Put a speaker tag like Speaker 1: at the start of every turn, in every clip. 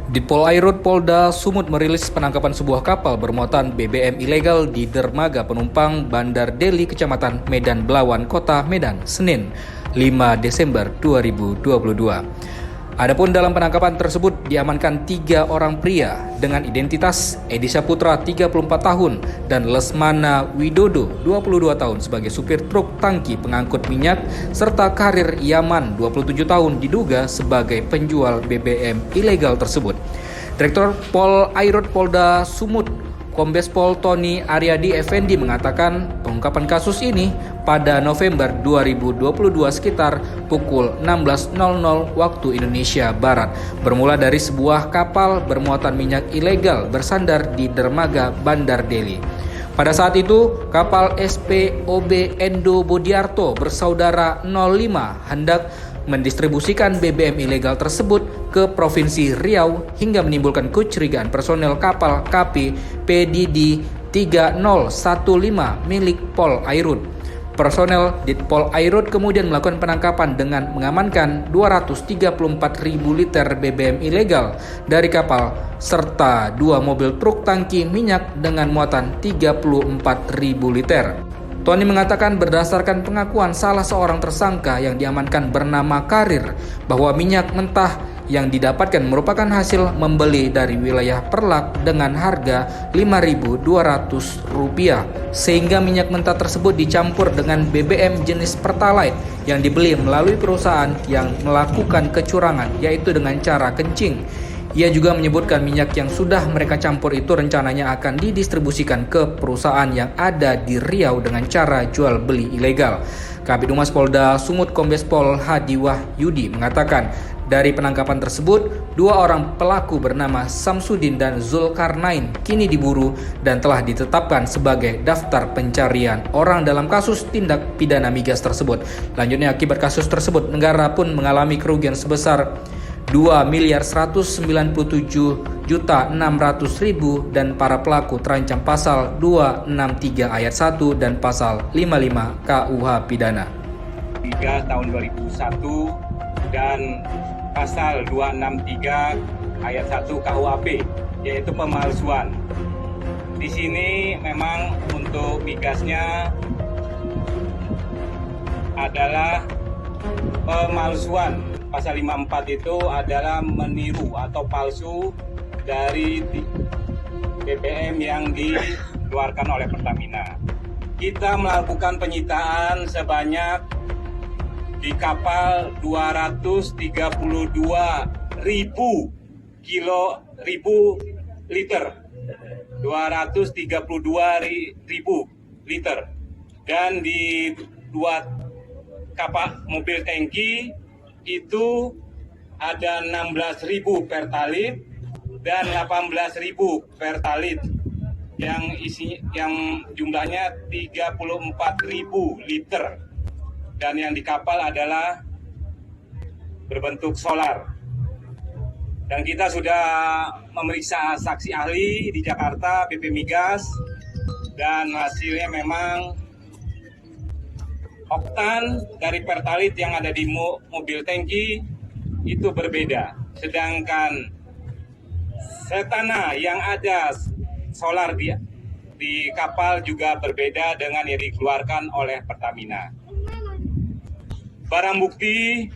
Speaker 1: Ditpolairut Polda Sumut merilis penangkapan sebuah kapal bermuatan BBM ilegal di dermaga penumpang Bandar Deli, Kecamatan Medan Belawan, Kota Medan, Senin 5 Desember 2022. Adapun dalam penangkapan tersebut diamankan 3 orang pria dengan identitas Edi Saputra 34 tahun dan Lesmana Widodo 22 tahun sebagai supir truk tangki pengangkut minyak serta Karir Yaman 27 tahun diduga sebagai penjual BBM ilegal tersebut. Direktur Polairut Polda Sumut Kombes Pol Tony Aryadi Effendi mengatakan pengungkapan kasus ini pada November 2022 sekitar pukul 16.00 waktu Indonesia Barat bermula dari sebuah kapal bermuatan minyak ilegal bersandar di dermaga Bandar Deli. Pada saat itu, kapal SPOB Endo Bodiarto bersaudara 05 hendak mendistribusikan BBM ilegal tersebut ke Provinsi Riau hingga menimbulkan kecurigaan personel kapal KP PDD 3015 milik Polairut. Personel Ditpolairut kemudian melakukan penangkapan dengan mengamankan 234.000 liter BBM ilegal dari kapal serta 2 mobil truk tangki minyak dengan muatan 34.000 liter. Tony mengatakan berdasarkan pengakuan salah seorang tersangka yang diamankan bernama Karir bahwa minyak mentah yang didapatkan merupakan hasil membeli dari wilayah Perlak dengan harga Rp5.200 sehingga minyak mentah tersebut dicampur dengan BBM jenis Pertalite yang dibeli melalui perusahaan yang melakukan kecurangan yaitu dengan cara kencing. Ia juga menyebutkan minyak yang sudah mereka campur itu rencananya akan didistribusikan ke perusahaan yang ada di Riau dengan cara jual beli ilegal. Kabid Humas Polda Sumut Kombes Pol Hadi Wahyudi mengatakan dari penangkapan tersebut 2 orang pelaku bernama Samsudin dan Zulkarnain kini diburu dan telah ditetapkan sebagai daftar pencarian orang dalam kasus tindak pidana migas tersebut. Lanjutnya, akibat kasus tersebut negara pun mengalami kerugian sebesar Rp2.197.600.000 dan para pelaku terancam pasal 263 ayat 1 dan pasal 55 KUH Pidana.
Speaker 2: 3 tahun 2001 dan pasal 263 ayat 1 KUHP yaitu pemalsuan. Di sini memang untuk migasnya adalah pemalsuan. Pasal 54 itu adalah meniru atau palsu dari BBM yang dikeluarkan oleh Pertamina. Kita melakukan penyitaan sebanyak di kapal 232.000 liter. 232.000 liter. Dan di 2 kapal mobil tangki itu ada 16.000 pertalit dan 18.000 pertalit yang jumlahnya 34.000 liter dan yang di kapal adalah berbentuk solar. Dan kita sudah memeriksa saksi ahli di Jakarta BP Migas dan hasilnya memang oktan dari pertalit yang ada di mobil tangki itu berbeda. Sedangkan setana yang ada solar di kapal juga berbeda dengan yang dikeluarkan oleh Pertamina. Barang bukti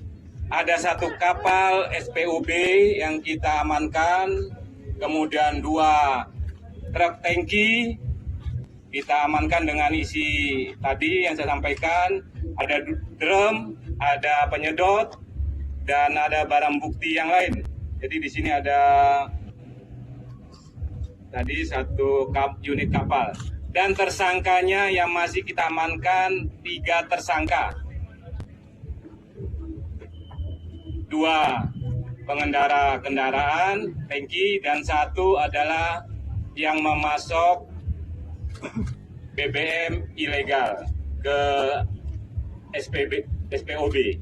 Speaker 2: ada 1 kapal SPOB yang kita amankan, kemudian 2 truk tangki kita amankan dengan isi tadi yang saya sampaikan, ada drum, ada penyedot, dan ada barang bukti yang lain. Jadi di sini ada tadi 1 unit kapal. Dan tersangkanya yang masih kita amankan 3 tersangka. 2 pengendara kendaraan, tangki, dan 1 adalah yang memasok BBM ilegal ke SPOB.